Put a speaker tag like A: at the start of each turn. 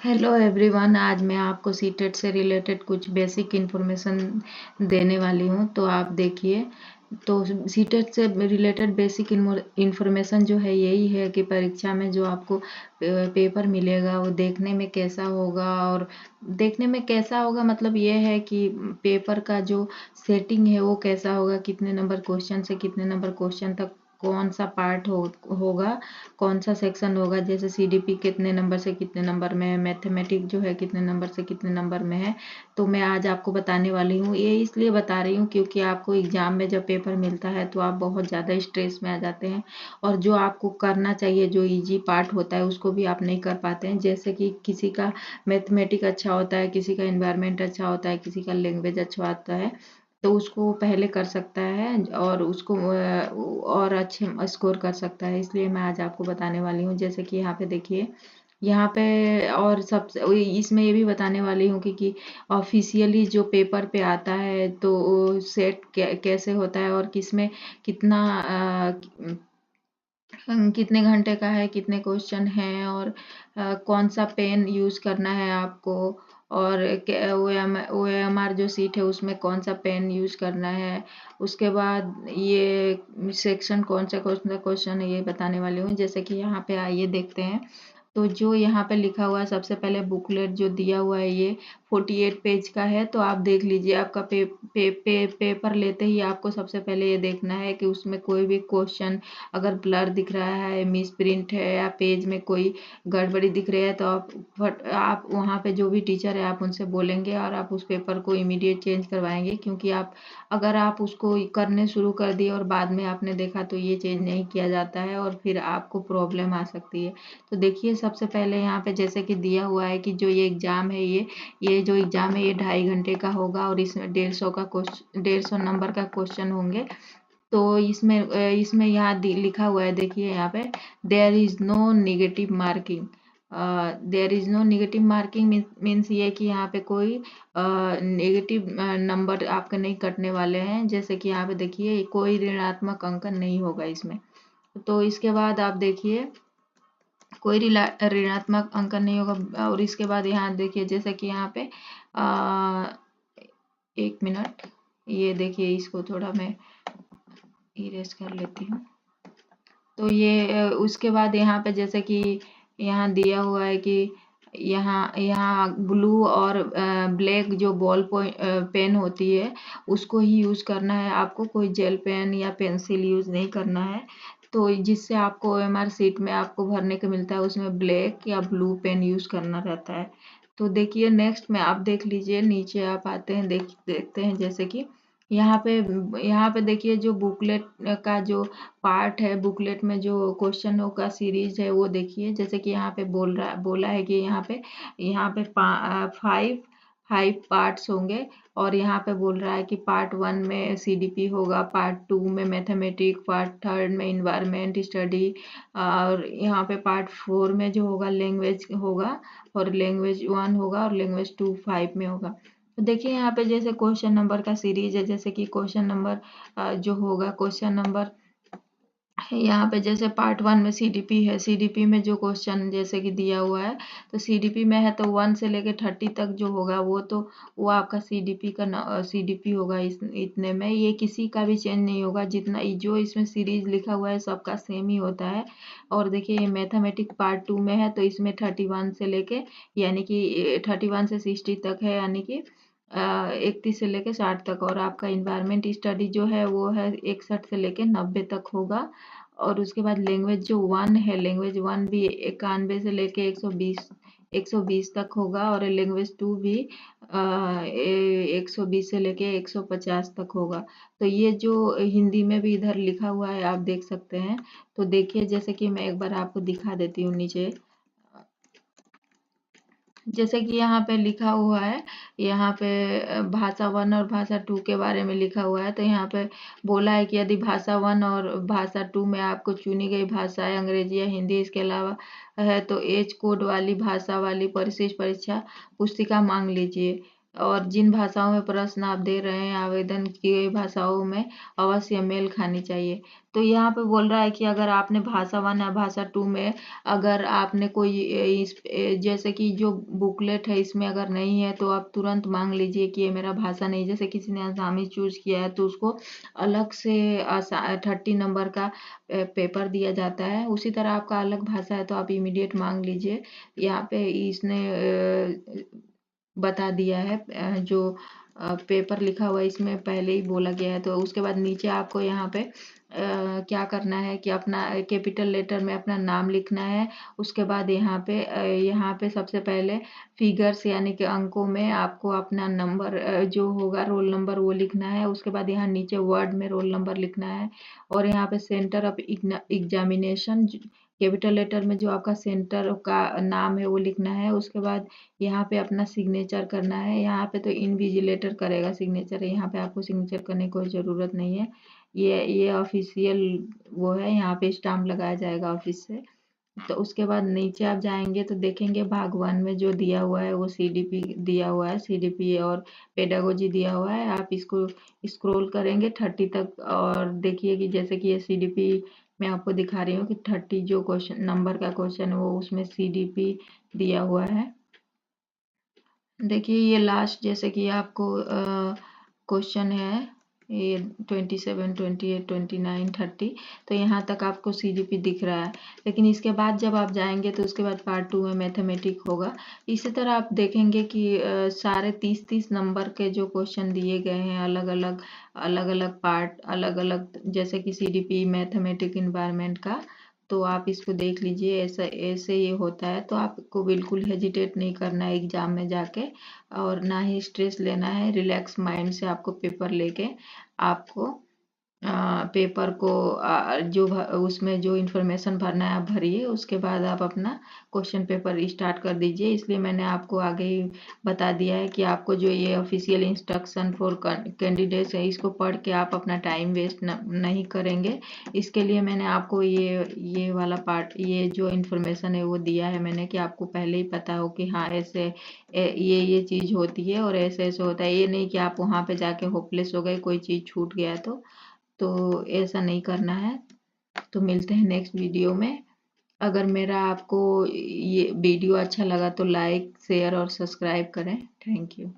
A: Hello everyone, आज मैं आपको सीटेट से रिलेटेड कुछ बेसिक इन्फॉर्मेशन देने वाली हूँ। तो आप देखिए। तो सीटेट से रिलेटेड बेसिक इन्फॉर्मेशन जो है यही है कि परीक्षा में जो आपको पेपर मिलेगा वो देखने में कैसा होगा। और देखने में कैसा होगा मतलब ये है कि पेपर का जो सेटिंग है वो कैसा होगा, कितने नंबर क्वेश्चन से कितने नंबर क्वेश्चन तक कौन सा पार्ट होगा, कौन सा सेक्शन होगा। जैसे सीडीपी कितने नंबर से कितने नंबर में है, मैथमेटिक जो है कितने नंबर से कितने नंबर में है। तो मैं आज आपको बताने वाली हूँ। ये इसलिए बता रही हूँ क्योंकि आपको एग्जाम में जब पेपर मिलता है तो आप बहुत ज़्यादा स्ट्रेस में आ जाते हैं, और जो आपको करना चाहिए, जो इजी पार्ट होता है उसको भी आप नहीं कर पाते हैं। जैसे कि किसी का मैथमेटिक अच्छा होता है, किसी का इन्वायरमेंट अच्छा होता है, किसी का लैंग्वेज अच्छा होता है, तो उसको वो पहले कर सकता है और उसको और अच्छे स्कोर कर सकता है। इसलिए मैं आज आपको बताने वाली हूँ। जैसे कि यहाँ पे देखिए, यहाँ पे और सबसे इसमें ये भी बताने वाली हूँ कि ऑफिशियली जो पेपर पे आता है तो सेट कैसे होता है, और किसमें कितना कितने घंटे का है, कितने क्वेश्चन हैं, और कौन सा पेन यूज़ करना है आपको, और ओ एम आर जो सीट है उसमें कौन सा पेन यूज़ करना है। उसके बाद ये सेक्शन कौन सा क्वेश्चन है ये बताने वाली हूँ। जैसे कि यहाँ पे आइए देखते हैं। तो जो यहाँ पे लिखा हुआ है, सबसे पहले बुकलेट जो दिया हुआ है ये 48 पेज का है। तो आप देख लीजिए, आपका पेपर लेते ही आपको सबसे पहले ये देखना है कि उसमें कोई भी क्वेश्चन अगर ब्लर दिख रहा है, मिस प्रिंट है, या पेज में कोई गड़बड़ी दिख रही है, तो आप वहाँ पे जो भी टीचर है आप उनसे बोलेंगे और आप उस पेपर को इमीडिएट चेंज करवाएंगे। क्योंकि अगर आप उसको करने शुरू कर दिए और बाद में आपने देखा तो ये चेंज नहीं किया जाता है और फिर आपको प्रॉब्लम आ सकती है। तो देखिए, सबसे पहले यहाँ पे जैसे कि दिया हुआ है कि जो ये एग्ज़ाम है, ये जो एग्ज़ाम है ये 2.5 घंटे का होगा, और इसमें 150 नंबर का क्वेश्चन होंगे। तो इसमें यहाँ लिखा हुआ है, देखिए यहाँ पे, there is no negative marking. There is no negative marking means ये कि यहाँ पे कोई नेगेटिव नंबर आपके नहीं कटने वाले हैं। जैसे कि यहाँ पे देखिए, कोई ऋणात्मक अंकन नहीं होगा इसमें। तो इसके बाद आप देखिए, कोई ऋणात्मक अंकन नहीं होगा। और इसके बाद यहाँ देखिए, जैसे कि यहाँ पे एक मिनट, ये देखिए, इसको थोड़ा मैं इरेज कर लेती हूँ। तो ये उसके बाद यहाँ पे जैसे कि यहाँ दिया हुआ है कि यहाँ यहाँ ब्लू और ब्लैक जो बॉल पेन होती है उसको ही यूज़ करना है आपको। कोई जेल पेन या पेंसिल यूज़ नहीं करना है। तो जिससे आपको ओएमआर सीट में आपको भरने को मिलता है उसमें ब्लैक या ब्लू पेन यूज़ करना रहता है। तो देखिए, नेक्स्ट में आप देख लीजिए, नीचे आप आते हैं, देखते हैं। जैसे कि यहाँ पे देखिए, जो बुकलेट का जो पार्ट है, बुकलेट में जो क्वेश्चनों का सीरीज है वो देखिए। जैसे कि यहाँ पे बोला है कि यहाँ पे 5 पार्ट्स होंगे। और यहाँ पे बोल रहा है कि पार्ट 1 में सीडीपी होगा, पार्ट 2 में मैथमेटिक, पार्ट 3 में इन्वायरमेंट स्टडी, और यहाँ पे पार्ट 4 में जो होगा लैंग्वेज होगा, और लैंग्वेज 1 होगा, और लैंग्वेज 2 5 में होगा। तो देखिए, यहाँ पे जैसे क्वेश्चन नंबर का सीरीज है। जैसे कि क्वेश्चन नंबर जो होगा, क्वेश्चन नंबर यहाँ पे जैसे पार्ट 1 में सीडीपी है, सीडीपी में जो क्वेश्चन जैसे कि दिया हुआ है, तो सीडीपी में है तो 1 से लेके 30 तक जो होगा वो आपका सीडीपी होगा। इतने में ये किसी का भी चेंज नहीं होगा, जितना जो इसमें सीरीज लिखा हुआ है सबका सेम ही होता है। और देखिए, ये मैथमेटिक्स पार्ट 2 में है तो इसमें 31 से लेके, यानी कि 31 से 60 तक है, यानी कि 31 से लेके 60 तक। और आपका इन्वायरमेंट स्टडी जो है वो है 61 से लेके 90 तक होगा। और उसके बाद लैंग्वेज जो 1 है, लैंग्वेज 1 भी 91 से लेके 120 तक होगा। और लैंग्वेज 2 भी 120 से लेके 150 तक होगा। तो ये जो हिंदी में भी इधर लिखा हुआ है आप देख सकते हैं। तो देखिए, जैसे कि मैं एक बार आपको दिखा देती हूँ नीचे। जैसे कि यहाँ पे लिखा हुआ है, यहाँ पे भाषा 1 और भाषा 2 के बारे में लिखा हुआ है। तो यहाँ पे बोला है कि यदि भाषा 1 और भाषा 2 में आपको चुनी गई भाषाएं अंग्रेजी या हिंदी इसके अलावा है तो एज कोड वाली भाषा वाली परिशिष्ट परीक्षा पुस्तिका मांग लीजिए। और जिन भाषाओं में प्रश्न आप दे रहे हैं आवेदन की गई भाषाओं में अवश्य मेल खानी चाहिए। तो यहाँ पे बोल रहा है कि अगर आपने भाषा 1 या भाषा 2 में अगर आपने कोई जैसे कि जो बुकलेट है इसमें अगर नहीं है तो आप तुरंत मांग लीजिए कि ये मेरा भाषा नहीं। जैसे किसी ने आसामी चूज किया है तो उसको अलग से 30 नंबर का पेपर दिया जाता है। उसी तरह आपका अलग भाषा है तो आप इमीडिएट मांग लीजिए। यहाँ पे इसने बता दिया है जो पेपर लिखा हुआ है इसमें पहले ही बोला गया है। तो उसके बाद नीचे आपको यहाँ पे क्या करना है कि अपना कैपिटल लेटर में अपना नाम लिखना है। उसके बाद यहाँ पे सबसे पहले फिगर्स यानी कि अंकों में आपको अपना नंबर जो होगा रोल नंबर वो लिखना है। उसके बाद यहाँ नीचे वर्ड में रोल नंबर लिखना है और यहाँ पे centre of examination capital letter में जो आपका सेंटर का नाम है वो लिखना है। उसके बाद यहाँ पे अपना सिग्नेचर करना है। यहाँ पे तो इनविजिलेटर करेगा सिग्नेचर, यहाँ पे आपको सिग्नेचर करने की कोई ज़रूरत नहीं है। ये ऑफिशियल वो है, यहाँ पे स्टाम्प लगाया जाएगा ऑफिस से। तो उसके बाद नीचे आप जाएंगे तो देखेंगे भाग 1 में जो दिया हुआ है वो सीडीपी दिया हुआ है, सीडीपी और पेडागोजी दिया हुआ है। आप इसको स्क्रॉल करेंगे 30 तक और देखिए कि जैसे कि ये सीडीपी मैं आपको दिखा रही हूँ कि 30 जो क्वेश्चन नंबर का क्वेश्चन है वो उसमें सीडीपी दिया हुआ है। देखिए ये लास्ट जैसे कि आपको क्वेश्चन है ये 27, 28, 29, 30 तो यहाँ तक आपको सीडीपी दिख रहा है। लेकिन इसके बाद जब आप जाएंगे तो उसके बाद पार्ट 2 में मैथमेटिक होगा। इसी तरह आप देखेंगे कि सारे 30-30 नंबर के जो क्वेश्चन दिए गए हैं अलग अलग पार्ट अलग अलग जैसे कि सीडीपी मैथमेटिक इन्वायरमेंट का। तो आप इसको देख लीजिए ऐसा ऐसे ये होता है। तो आपको बिल्कुल हेजिटेट नहीं करना है एग्जाम में जाके और ना ही स्ट्रेस लेना है। रिलैक्स माइंड से आपको पेपर लेके आपको पेपर को जो उसमें जो इन्फॉर्मेशन भरना है आप भरिए। उसके बाद आप अपना क्वेश्चन पेपर स्टार्ट कर दीजिए। इसलिए मैंने आपको आगे ही बता दिया है कि आपको जो ये ऑफिशियल इंस्ट्रक्शन फॉर कैंडिडेट्स है इसको पढ़ के आप अपना टाइम वेस्ट नहीं करेंगे। इसके लिए मैंने आपको ये वाला पार्ट ये जो इन्फॉर्मेशन है वो दिया है मैंने कि आपको पहले ही पता हो कि हाँ ऐसे ये चीज़ होती है और ऐसे ऐसे होता है। ये नहीं कि आप वहाँ पे जाके होपलेस हो गए कोई चीज़ छूट गया तो ऐसा नहीं करना है। तो मिलते हैं नेक्स्ट वीडियो में। अगर मेरा आपको ये वीडियो अच्छा लगा तो लाइक शेयर और सब्सक्राइब करें। Thank you.